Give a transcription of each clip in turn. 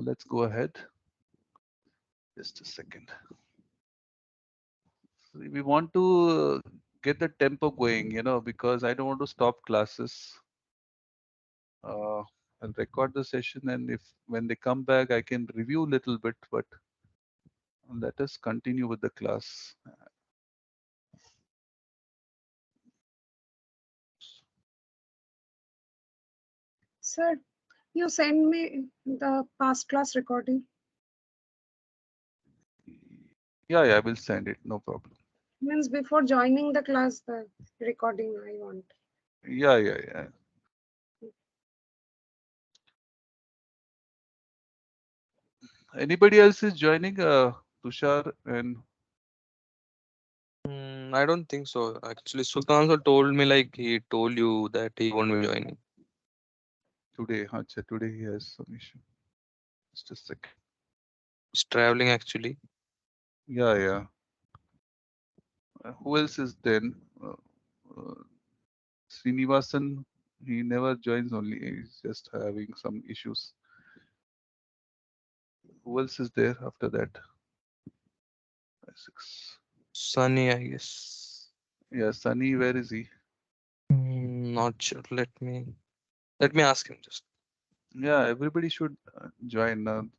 let's go ahead. Just a second. So we want to get the tempo going, because I don't want to stop classes. I'll record the session, and if when they come back, I can review a little bit, but let us continue with the class. Sir, you send me the past class recording. Yeah, I will send it, no problem. Means before joining the class, the recording I want. Yeah. Anybody else is joining? Tushar and I don't think so. Actually, Sultan also told me like he told you that he won't be joining. today. Acha, today he has some issue. Just a second. He's traveling actually. Yeah. Who else is then? Uh, Srinivasan, he never joins only. He's just having some issues. Who else is there after that? Six. Sunny, I guess. Yeah, Sunny, where is he? Not sure. Let me ask him just. Yeah, everybody should join.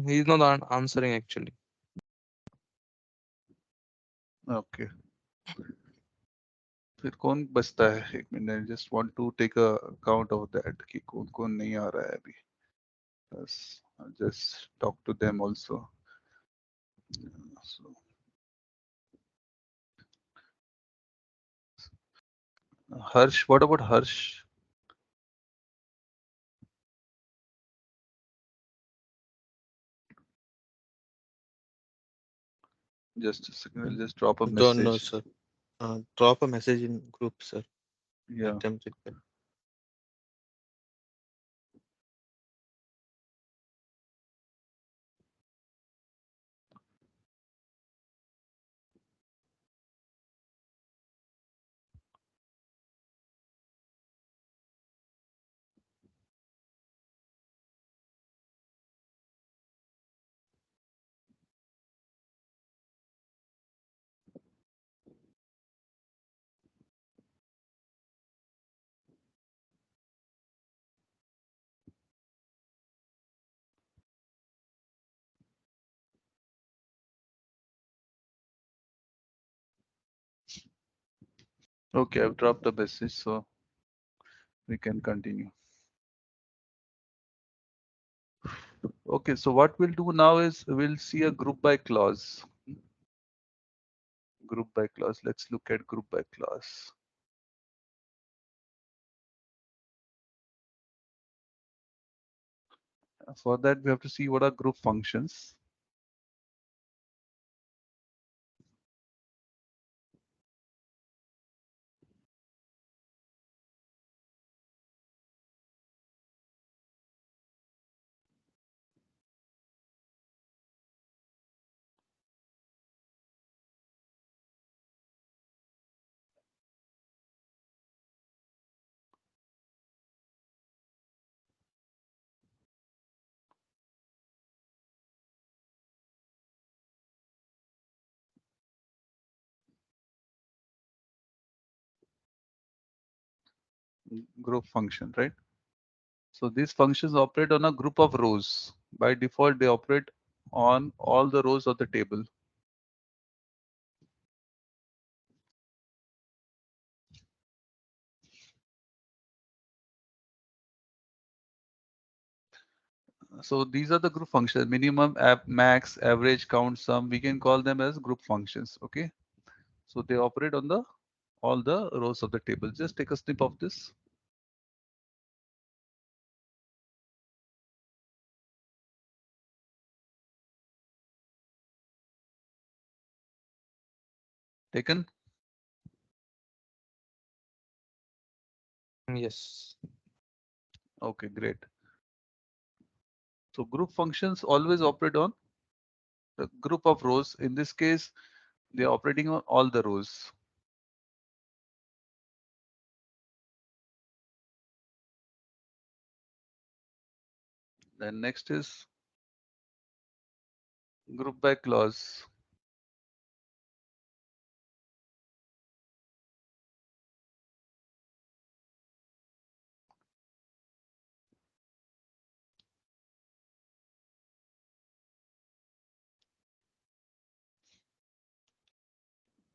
He's not answering actually. Okay. फिर कौन बचता है एक minute just want to take a account of that कि कौन कौन नहीं आ रहा है अभी बस just talk to them also so Harsh, what about Harsh? Just a second, I'll just drop a Don't know, message. sir. Drop a message in group, sir. Yeah. Let them reply. Okay, I've dropped the message, so we can continue. Okay, so what we'll do now is we'll see a group by clause. Group by clause. Let's look at group by clause. For that, we have to see what are group functions. Group function, right? So these functions operate on a group of rows. By default, they operate on all the rows of the table. So these are the group functions: minimum, max, average, count, sum. We can call them as group functions. Okay. So they operate on the all the rows of the table. Just take a snip of this. Taken. Yes. Okay, great. So group functions always operate on the group of rows. In this case, they are operating on all the rows. Then next is group by clause.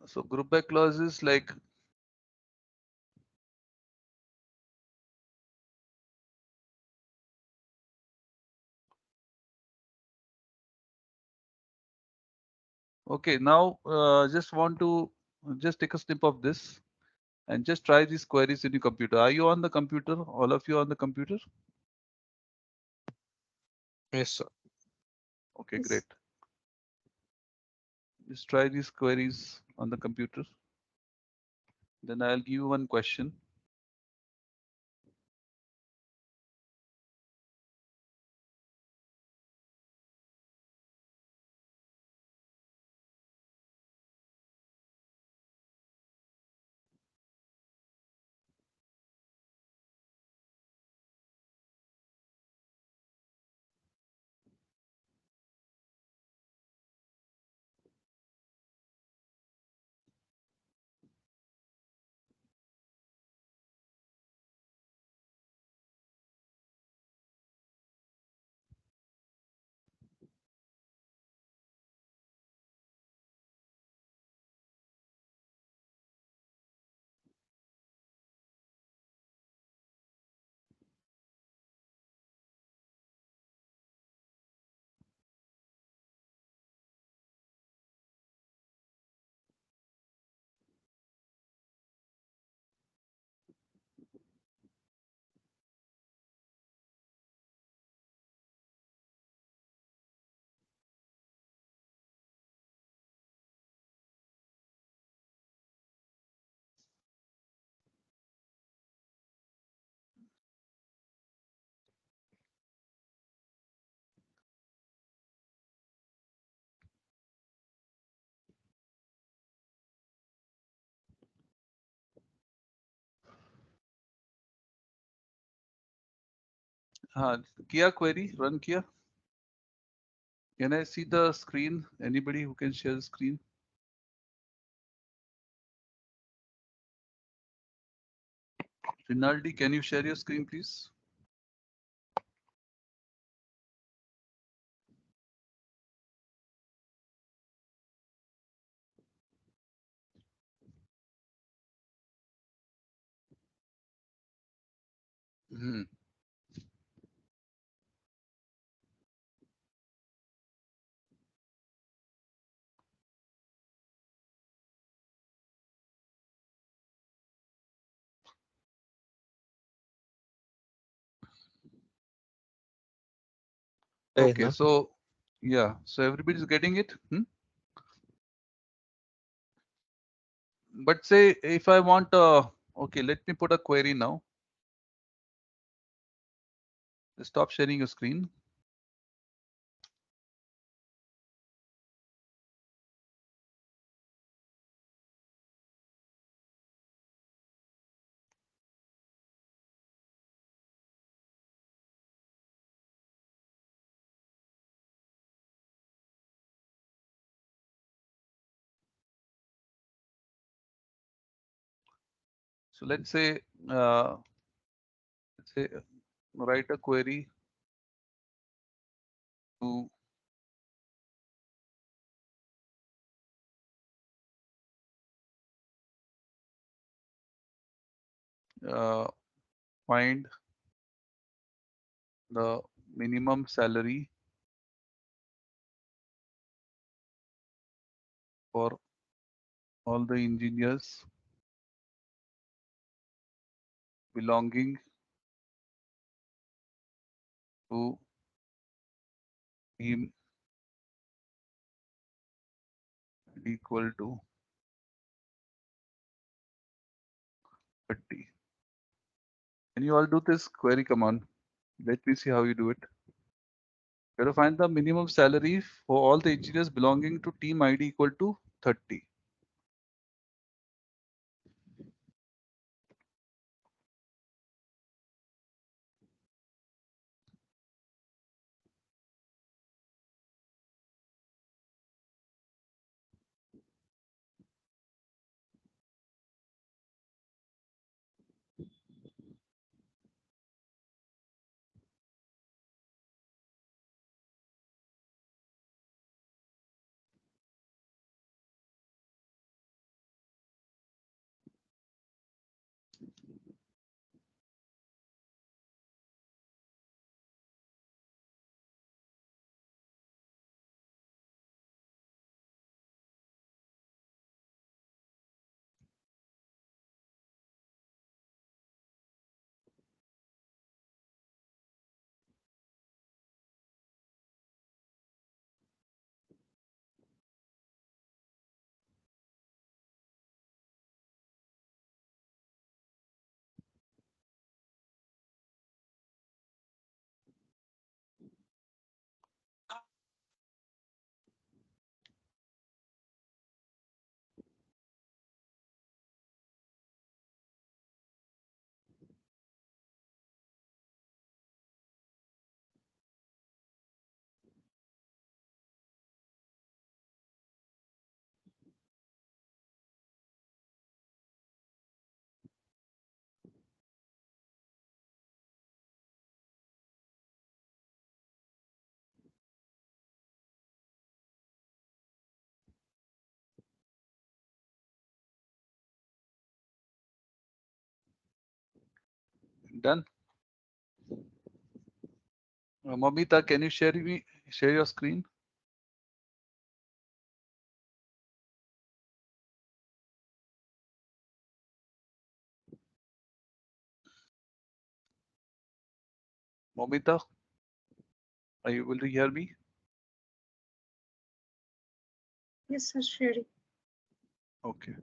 So group by clause is like okay. Now just want to just take a snip of this and just try these queries in your computer. Are you on the computer? All of you on the computer? Yes, sir. Okay, great. Yes. Just try these queries on the computer. Then I'll give you one question. Kia query, run Kia. Can I see the screen? Anybody who can share the screen? Rinaldi, can you share your screen, please? Hmm. Okay, No? so yeah, so everybody's getting it. Hmm? But say if I want, okay, let me put a query now. Stop sharing your screen. So uh, let's say write a query to uh, find the minimum salary for all the engineers belonging to team equal to 30. Can you all do this query? Come on. Let me see how you do it. You have to find the minimum salary for all the engineers belonging to team ID equal to 30. Done. Mamita, can you share your screen? Momita, are you able to hear me? Yes, sir, Sherry. Okay.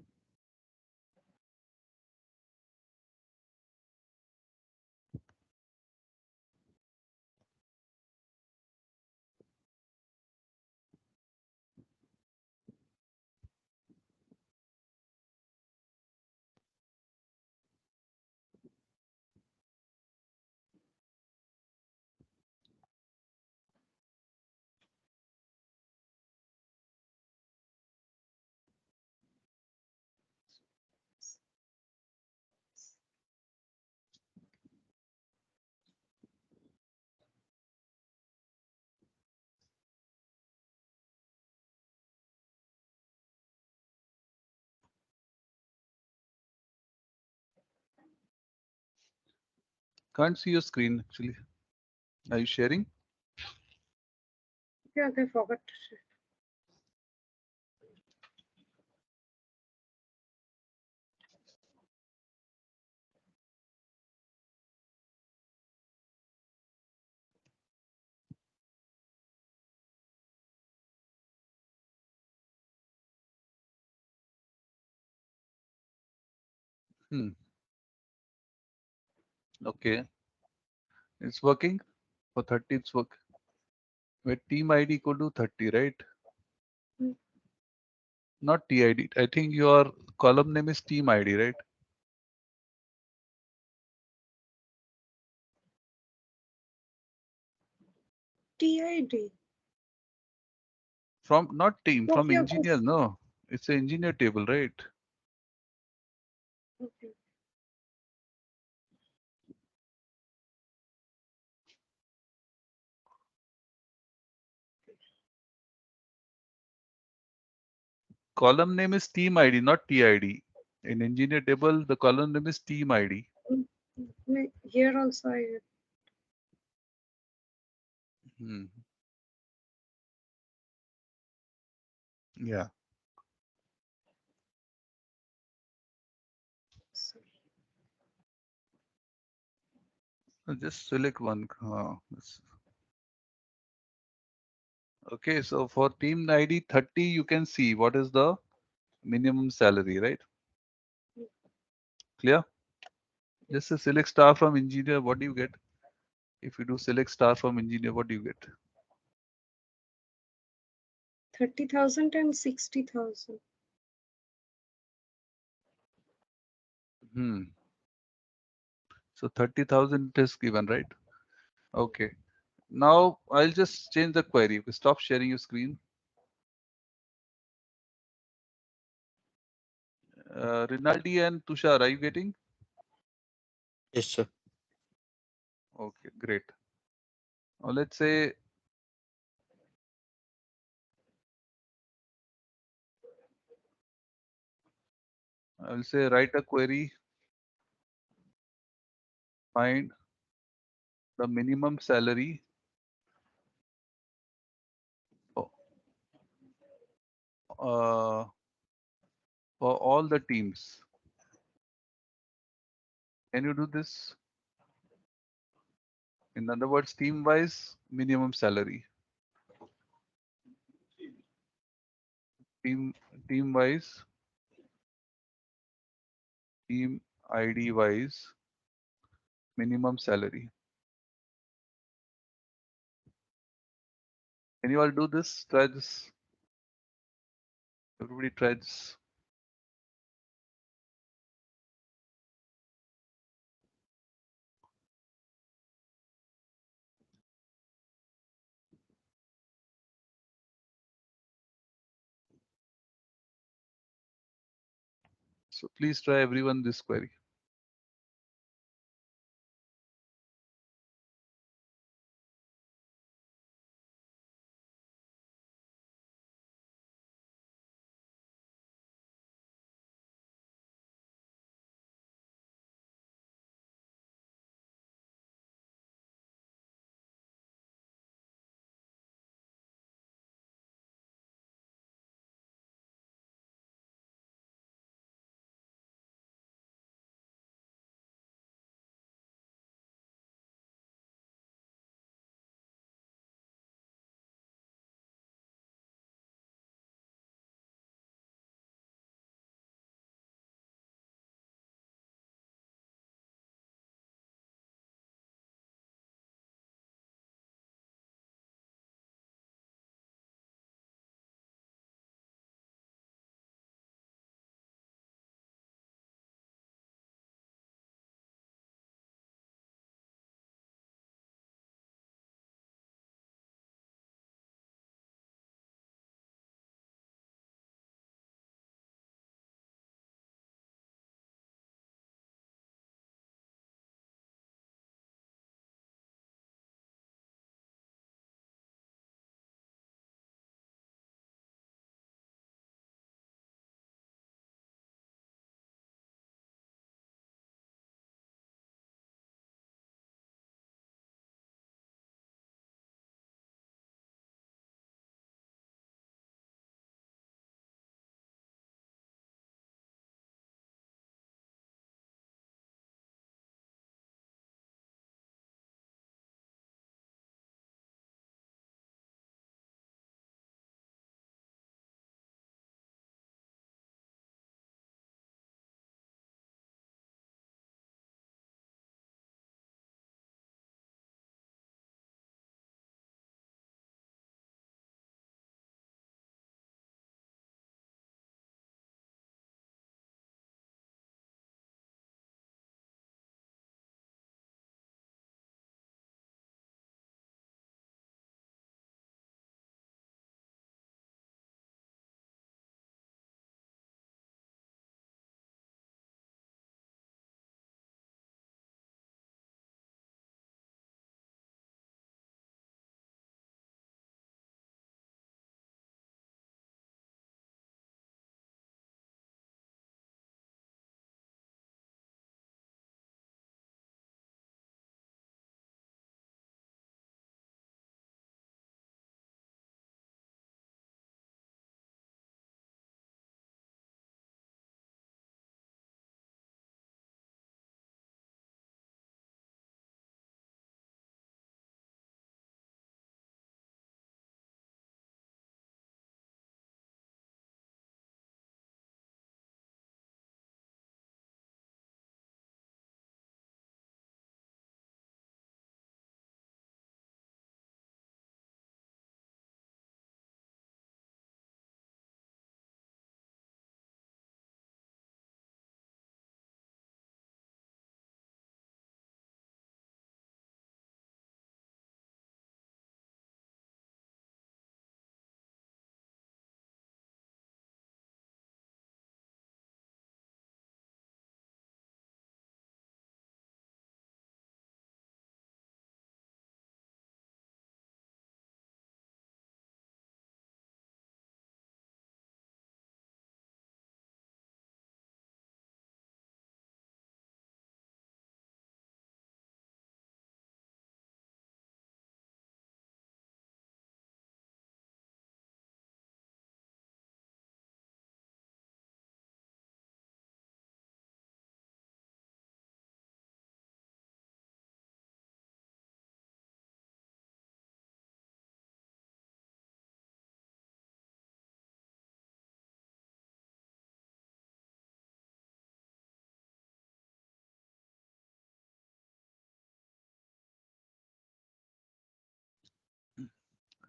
Can't see your screen actually. Are you sharing? Yeah, they forgot to share. Hmm. Okay. It's working. For 30, it's work. With team ID equal to 30, right? Mm, Not TID. I think your column name is team ID, right? TID. From not team, from Okay, okay, engineer, no. It's an engineer table, right? okay. Column name is team ID, not TID. In engineer table, the column name is team ID. Here also I Hmm. Yeah. Sorry. Just select one. Okay, so for team ID 30, you can see what is the minimum salary, right? Clear? Just a select star from engineer, what do you get? If you do select star from engineer, what do you get? 30,000 and 60,000. Hmm. So 30,000 is given, right? Okay. Now I'll just change the query. Stop sharing your screen. Rinaldi and Tushar, are you getting? Yes, sir. Okay, great. Now let's say I'll say write a query, find the minimum salary for, uh, for all the teams. Can you do this? In other words, team wise, minimum salary. Team team wise, team ID wise, minimum salary. Can you all do this? Try this. Everybody try this. So please try everyone this query.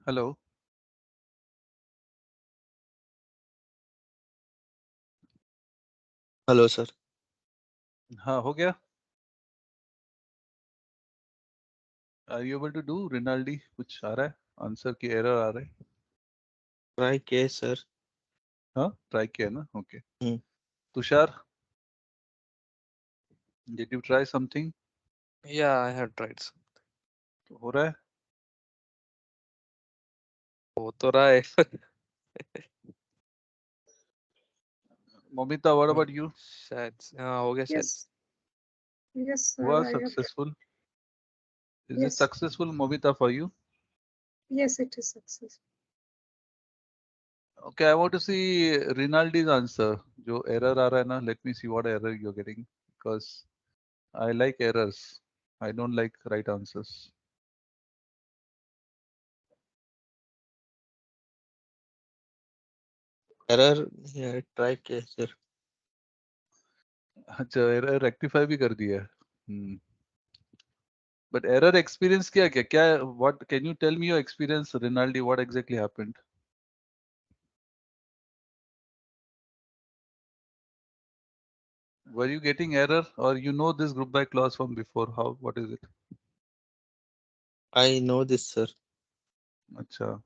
Hello. Hello, sir. हाँ हो गया. Are you able to do Rinaldi? कुछ आ रहा है? Answer की error आ रहा है? Try K, sir. हाँ ट्राई किया ना. Okay. Hmm. Tushar, did you try something? Yeah, I have tried. Sir. हो रहा है? हो तो रहा है. Momita, what Hmm. about you? शायद हाँ हो गया शायद. Yes, yes, sir. हुआ I have. successful? Is it Yes, successful, Momita, for you? yes, it is success. Okay, I want to see Rinaldi's answer. जो error आ रहा है ना, let me see what error you're getting, because I like errors. I don't like right answers. Error. Yeah, try K, sir. अच्छा, error rectify भी कर दिया है. Hmm. But error experience क्या what can you tell me your experience, Rinaldi? What exactly happened? Were you getting error, or you know this group by clause from before? How? What is it? I know this, sir. अच्छा.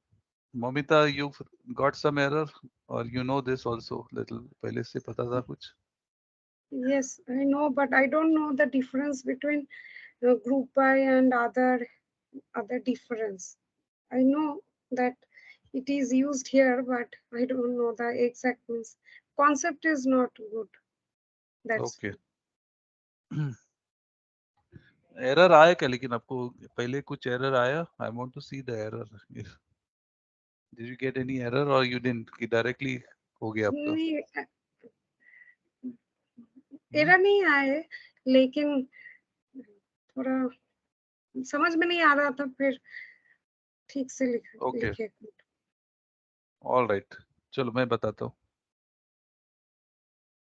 Momita, you've got some error, or you know this also little पहले से पता था कुछ? Yes, I know, but I don't know the difference between group by and other difference. I know that it is used here, but I don't know the exact means. Concept is not good. That's Okay. Error आया क्या लेकिन आपको पहले कुछ error आया? I want to see the error. Did you get any error और you didn't कि directly हो गया आपका? नहीं, हम्म? एरर नहीं आए, लेकिन थोड़ा समझ में नहीं आ रहा था, फिर ठीक से ओके, लिखे. All right. चलो मैं बताता हूँ.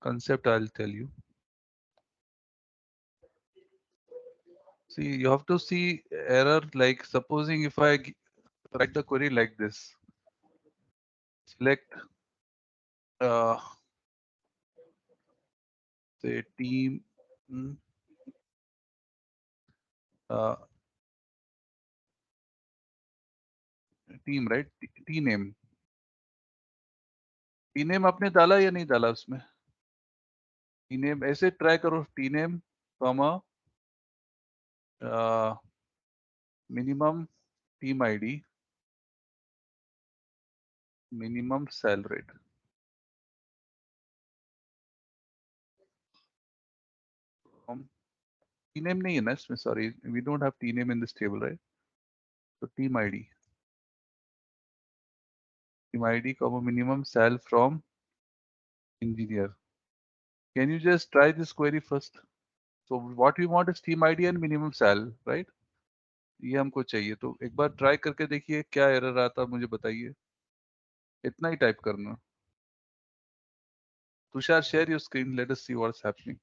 Concept I will tell you. See, you have to see error like supposing if I write the query like this. Select say team mm, uh, team, right? T name. T name आपने डाला या नहीं डाला उसमें? T name ऐसे try करो. T name comma minimum team ID minimum sale rate. T name नहीं है ना इसमें, sorry, we don't have T name in this table, right? तो team ID comma minimum sale from engineer. Can you just try this query first? So what we want is team ID and minimum sale, right? ये हमको चाहिए. तो एक बार try करके देखिए क्या error आता, मुझे बताइए. इतना ही टाइप करना. Tushar, share your screen, let us see what's happening.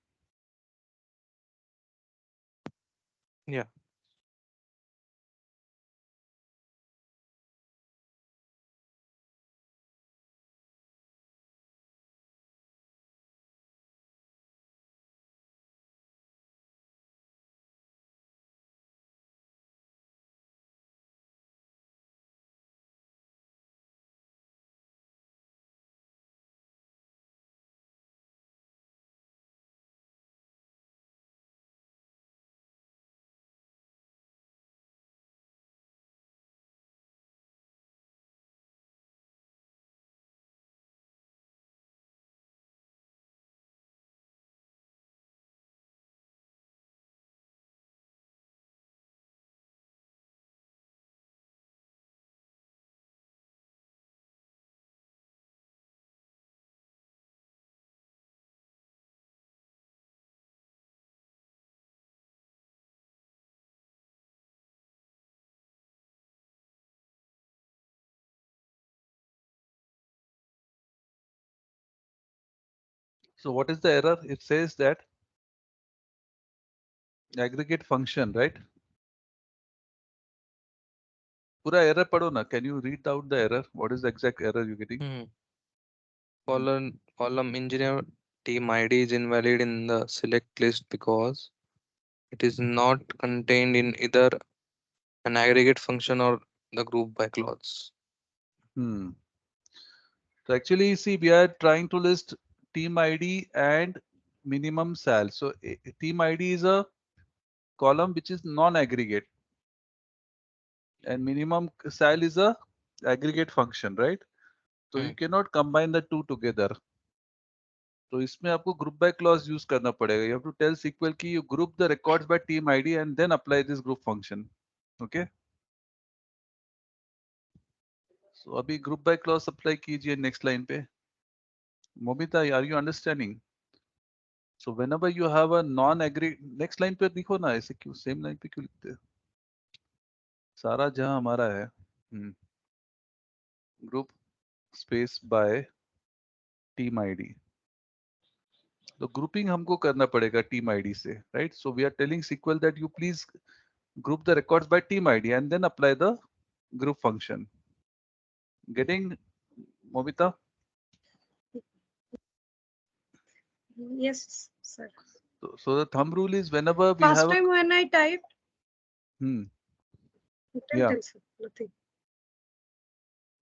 Yeah. So what is the error? It says that aggregate function, right? पूरा error पढ़ो ना. Can you read out the error? What is the exact error you're getting? Hmm. Hmm. Column engineer team ID is invalid in the select list because it is not contained in either an aggregate function or the group by clause. Hmm. So actually, see, we are trying to list team ID and minimum sal. So team ID is a column which is non-aggregate, and minimum sal is a aggregate function, right? So Hmm. you cannot combine the two together. तो इसमें आपको group by clause use करना पड़ेगा. You have to tell SQL कि you group the records by team ID and then apply this group function. Okay? So अभी group by clause apply कीजिए next line पे. Momita, are you understanding? So whenever you have a non-aggregate, next line पे लिखो ना, ऐसे क्यों same line पे क्यों लिखते हैं? सारा जहां हमारा है. Group space by team ID. तो grouping हमको करना पड़ेगा team ID से, right? So we are telling SQL that you please group the records by team ID and then apply the group function. Getting, Momita? Yes, sir. So the thumb rule is whenever we First have a, time when I typed, hmm, yeah, tell sir, nothing.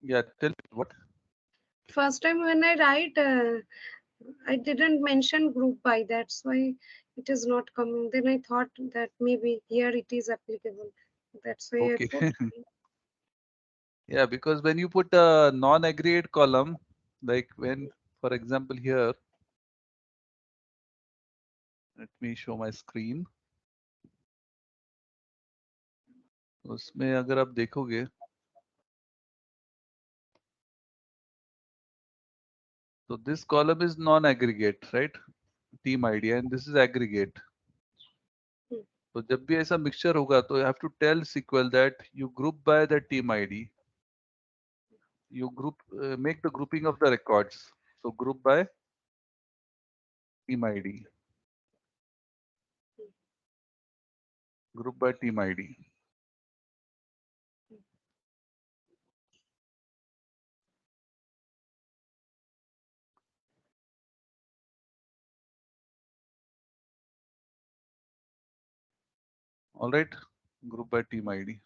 yeah, tell me what. First time when I write, I didn't mention group by. That's why it is not coming. Then I thought that maybe here it is applicable. That's why I Okay. put. Yeah, because when you put a non-aggregate column, like when, for example, here, let me show my screen. उसमें अगर आप देखोगे, so this column is non-aggregate, right? Team ID, and this is aggregate. तो जब भी ऐसा mixture होगा, तो you have to tell SQL that you group by the team ID. You group, make the grouping of the records. So group by team ID. Group by team ID. All right. Group by team ID.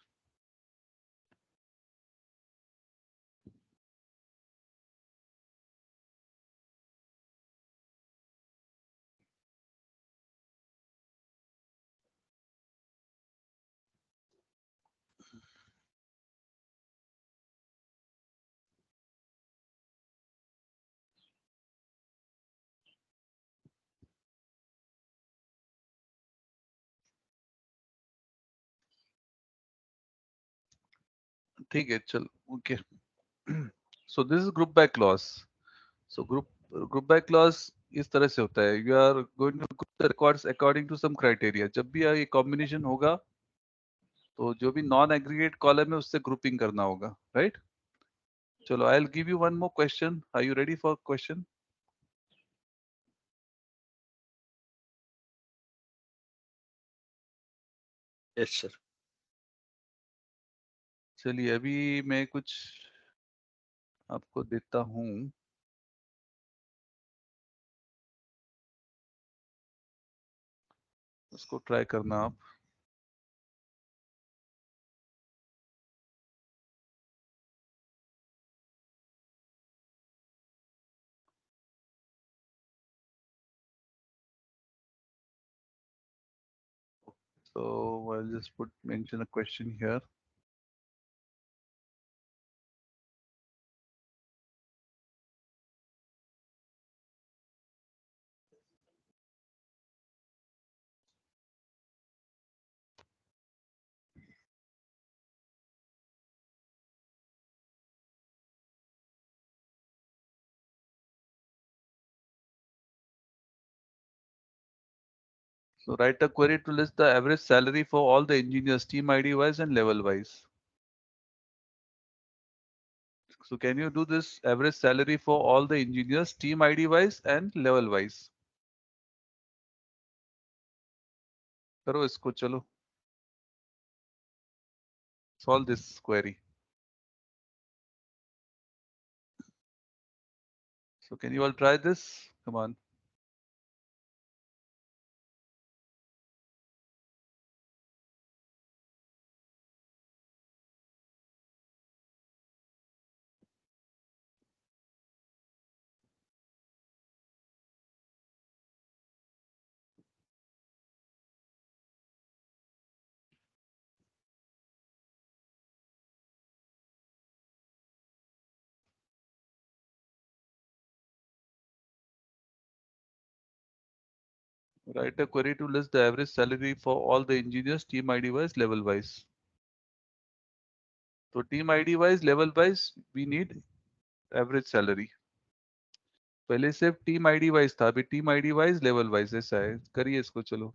ठीक है, चल. Okay. So this is group by clause. So group by clause इस तरह से होता है. You are going to group the records according to some criteria. जब भी ये combination होगा, तो जो भी non-aggregate column है उससे grouping करना होगा, right? चलो, I'll give you one more question. Are you ready for question? Yes, sir. चलिए, अभी मैं कुछ आपको देता हूँ. उसको ट्राई करना आप. So I'll just mention a question here. So write a query to list the average salary for all the engineers, team ID wise and level wise. So can you do this average salary for all the engineers, team ID wise and level wise? करो इसको, चलो. Solve this query. So can you all try this? Come on. Write a query to list the average salary for all the engineers, team ID wise, level wise. So team ID wise, level wise, we need average salary. पहले सिर्फ team ID wise था, अभी team ID wise level wise ऐसा है. करिए इसको चलो.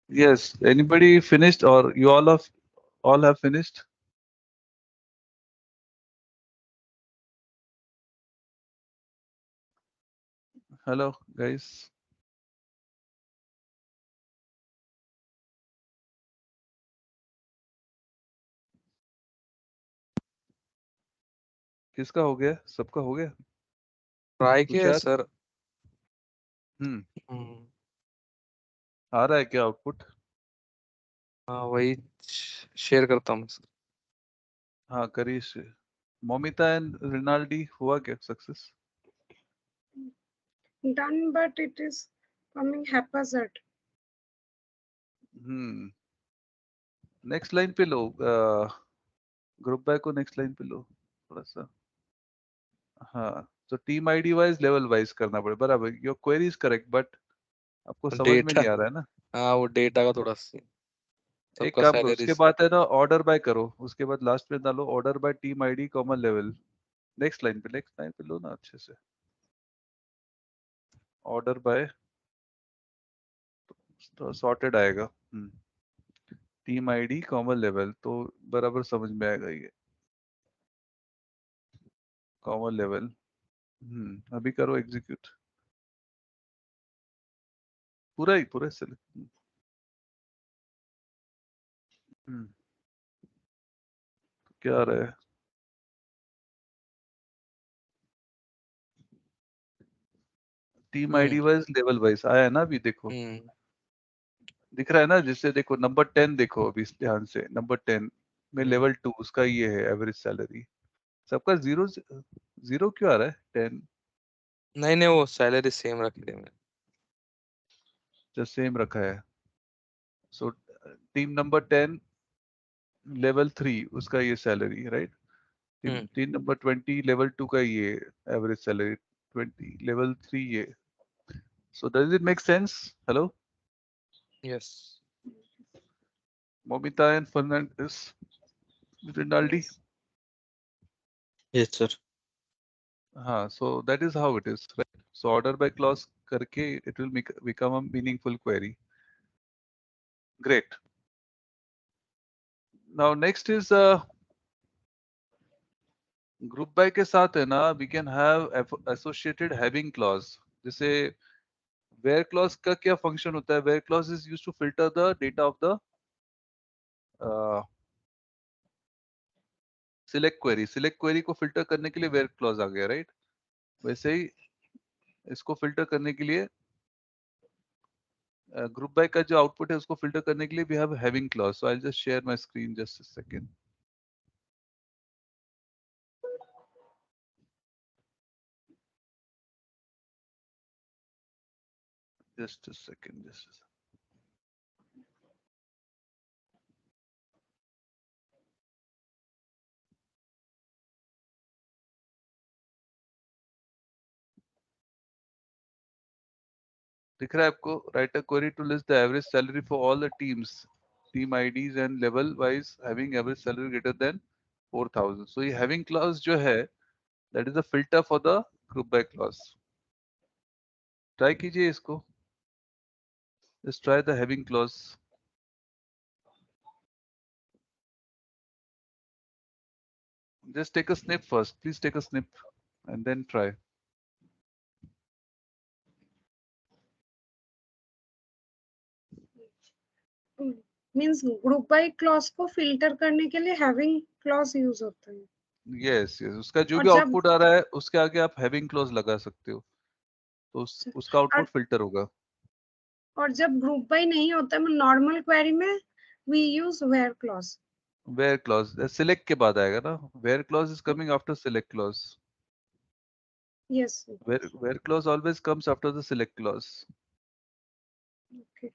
Yes. Anybody finished, or you all have finished? Hello, guys. किसका हो गया? सबका हो गया? ट्राई किया तुषार? सर। हम्म। हम्म, आ रहा है क्या आउटपुट? हाँ वही शेयर करता हूँ सर। हाँ, करिए। मोमिता एंड रिनाल्डी हुआ क्या success? Done, but it is coming haphazard. Hmm. Next line पे लो। ग्रुप बाय को नेक्स्ट लाइन पे लो थोड़ा सा। हाँ, तो team ID wise, level wise करना पड़े, बराबर। Your query is correct, but आपको समझ में डेटा, नहीं आ रहा है ना। हाँ वो डेटा का थोड़ा एक सबका काम करो, उसके सैलरीज। बाद है ना ऑर्डर बाय करो, उसके बाद लास्ट में डालो order by team ID common level. Next line पे लो ना अच्छे से। ऑर्डर बाय तो सॉर्टेड आएगा। टीम आईडी कॉमन लेवल तो बराबर समझ में आएगा ये। Common level. अभी करो एग्जीक्यूट। पूरा ही सेलेक्ट। हम्म, क्या आ रहा है? टीम हम्म। आईडी वाइज, लेवल वाइज आया है ना, अभी देखो। हम्म। दिख रहा है ना, जिससे देखो नंबर 10 देखो अभी ध्यान से, नंबर 10 में हम्म। लेवल 2 उसका ये है एवरेज सैलरी। सबका जीरो। जीरो क्यों आ रहा है 10? नहीं नहीं, वो सैलरी सेम रख दी मैंने। जो सेम रखा है। सो टीम नंबर 10 लेवल 3 उसका ये salary, right. Team hmm. Team number 20 level 2 का ये एवरेज सैलरी। 20 लेवल 3 ये। So does it make sense? Hello, yes. Momita and Fernandes, Rinaldi. Yes. Yes sir. हाँ, so that is how it is, right? So order by clause करके it will become a meaningful query. Great. Now next is group by के साथ है ना, we can have associated having clause. जैसे where clause का क्या function होता है? Where clause is used to filter the data of the uh, select query. Select query को filter करने के लिए where clause आ गया, right? वैसे ही इसको filter करने के लिए group by का जो output है उसको filter करने के लिए we have having clause. So I'll just share my screen just a second. Just a second. Just a second. दिख रहा है आपको? Write a query to list the average salary for all the teams, team IDs and level wise having average salary greater than 4000। So ये having clause जो है, that is a filter for the group by clause. Try कीजिए इसको। Just try the having clause. Just take a snip first, please take a snip and then try. Means group by clause को filter करने के लिए having clause use होता है। Yes yes, उसका जो और भी जब आउटपुट आ रहा है उसके आगे आप हैविंग क्लॉज लगा सकते हो, तो उसका और, आउटपुट फिल्टर होगा। और जब group by नहीं होता है normal query में we use where clause. Where clause select के बाद आएगा ना, where clause is coming after select clause. Yes. Where clause always comes after the select clause. Okay.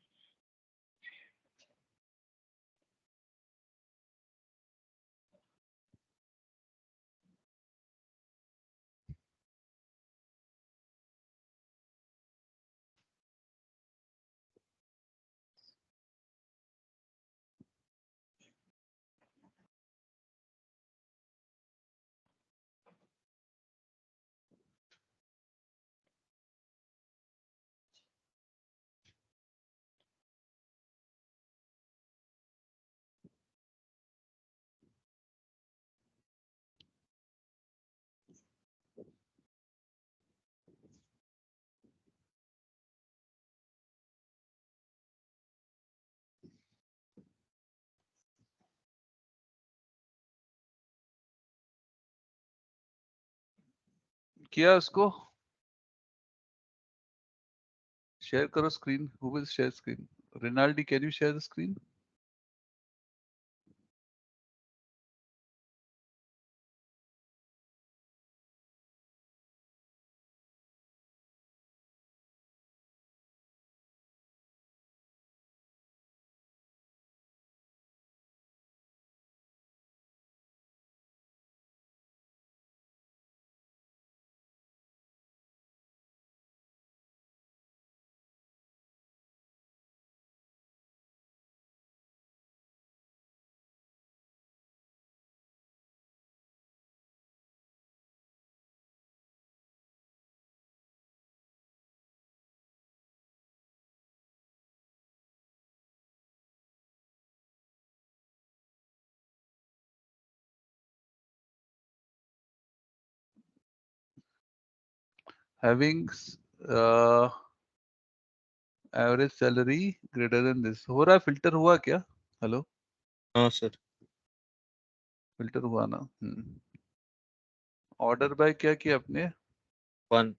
किया उसको शेयर करो screen. Who will share screen? Rinaldi, can you share the screen? Having uh, average salary greater than this. हो रहा है filter हुआ क्या? Hello, हाँ sir. filter हुआ ना. Order by क्या किया आपने? 1.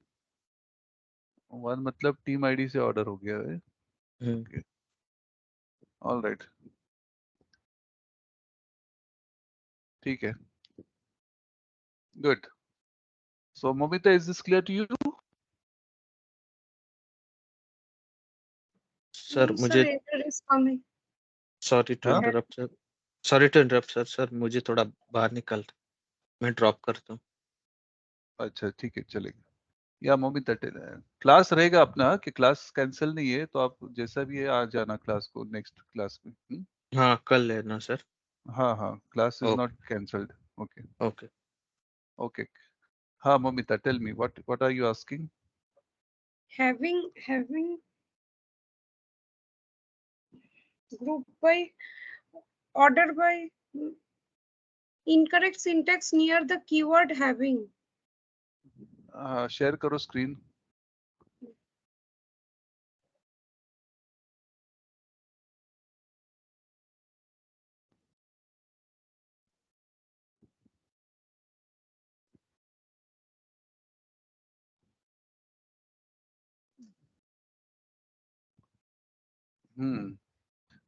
One मतलब team ID से order हो गया है. हम्म. Okay, all right. ठीक है. Good. So Momita, is this clear to you? Sir No, sir, मुझे error is coming. Sorry to हाँ. Error. Interrupt sir. Sorry to interrupt sir. Sir मुझे थोड़ा बाहर निकल, मैं ड्रॉप करता हूँ. अच्छा ठीक है चलेगा. या मोमिता क्लास रहेगा अपना कि क्लास कैंसिल नहीं है तो आप जैसा भी है आ जाना क्लास को नेक्स्ट क्लास में. हाँ कल लेना सर. हाँ हाँ class is okay. Not cancelled. Okay. Okay. Okay. हाँ Momita tell me what are you asking. Having group by order by incorrect syntax near the keyword having. Share करो screen.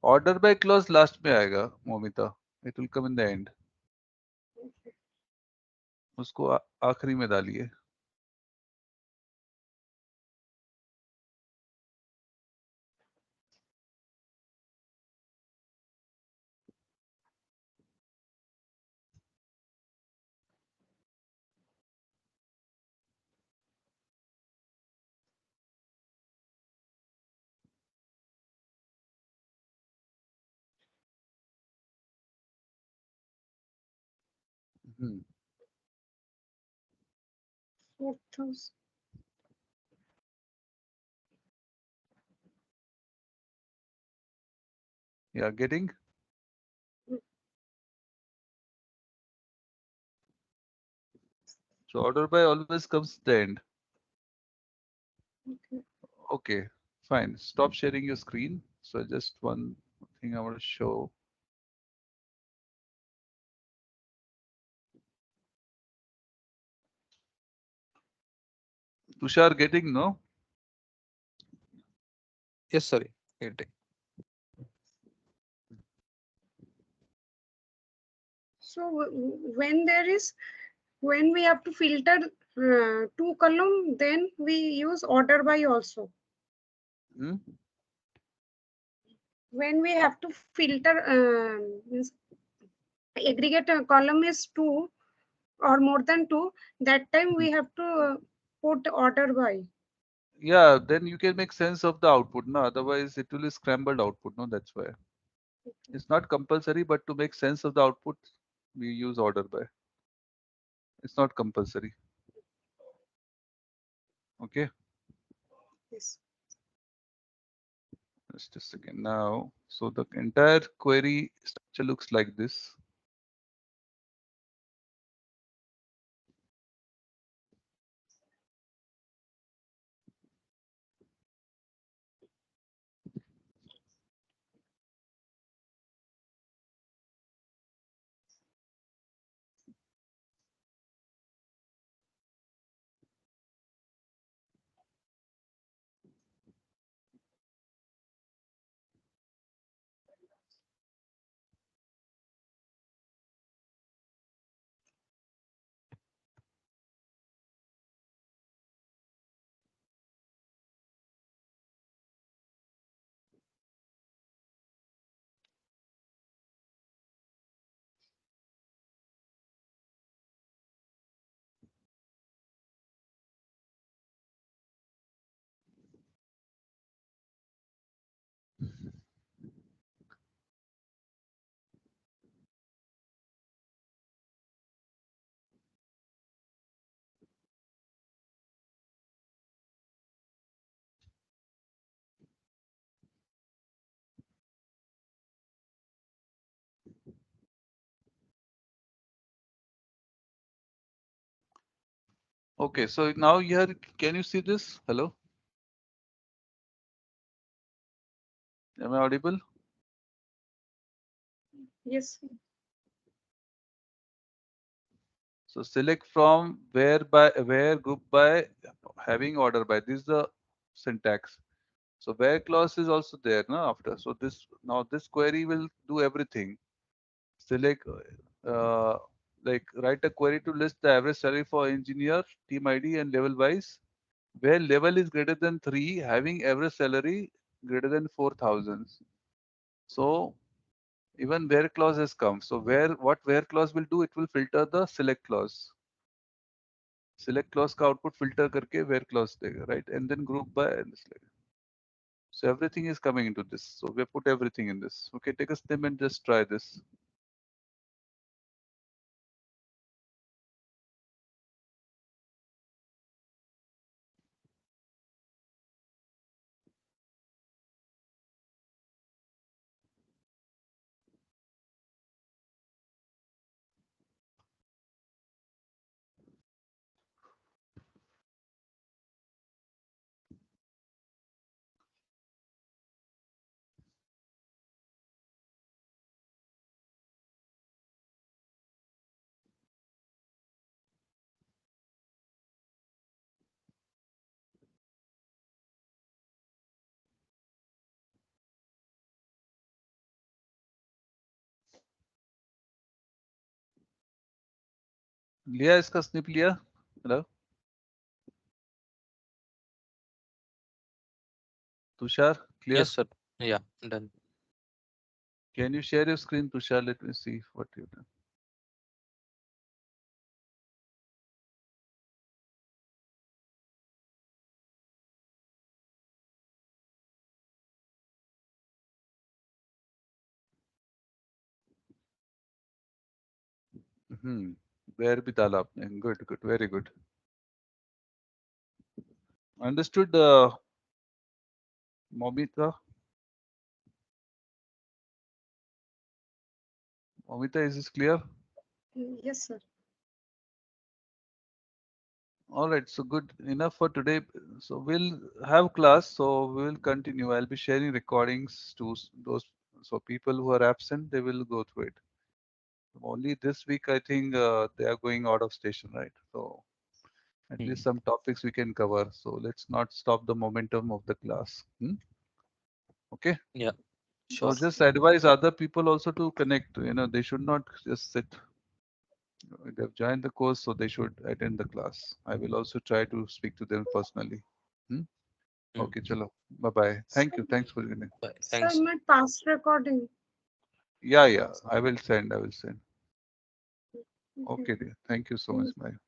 Order by clause last में आएगा Momita. It will come in the end. उसको आखिरी में डालिए. Softools. या getting. So order by always comes the end. Okay. Okay, fine. Stop sharing your screen. So just one thing I want to show. Tushar getting no? Yes sir. Getting. So when there is when we have to filter two column, then we use order by also. Hmm? When we have to filter means aggregate column is two or more than two, that time we have to put order by. Yeah, then you can make sense of the output. No, otherwise it will be scrambled output. No, that's why. It's not compulsory, but to make sense of the output, we use order by. It's not compulsory. Okay, Yes. just a second now. So the entire query structure looks like this. Okay, so now here, can you see this? Hello, am I audible? Yes. So select from where by where group by having order by. This is the syntax. So where clause is also there now after. So this now this query will do everything. Select like write a query to list the average salary for engineer, team ID and level wise. Where level is greater than 3, having average salary greater than 4,000. So even where clause has come. So where clause will do, it will filter the select clause. Select clause का output filter करके where clause देगा, right? And then group by and this like. So everything is coming into this. So we put everything in this. Okay, take a step and just try this. लिया इसका snip लिया? Hello, Tushar, clear? Yes, sir. Yeah, done. Can you share your screen, Tushar? Let me see what you've done. Hmm. Where भी डाला आपने? Good, good, very good. Understood, Momita? Momita, is this clear? Yes, sir. All right, so good enough for today. So we'll have class, so we will continue. I'll be sharing recordings to those, so people who are absent, they will go through it. Only this week, I think they are going out of station, right? So at least Hmm. some topics we can cover. So let's not stop the momentum of the class. Okay. Yeah, So sure. just advise other people also to connect. They should not just sit. They've joined the course, so they should attend the class. I will also try to speak to them personally. Hmm? Hmm. Okay, chalo. Bye bye. Sir, Thank you. Thanks for joining. Bye. sir, Thanks. my past recording. Yeah, yeah. I will send. I will send. Okay. Okay, dear. Thank you so much. Thank Bye.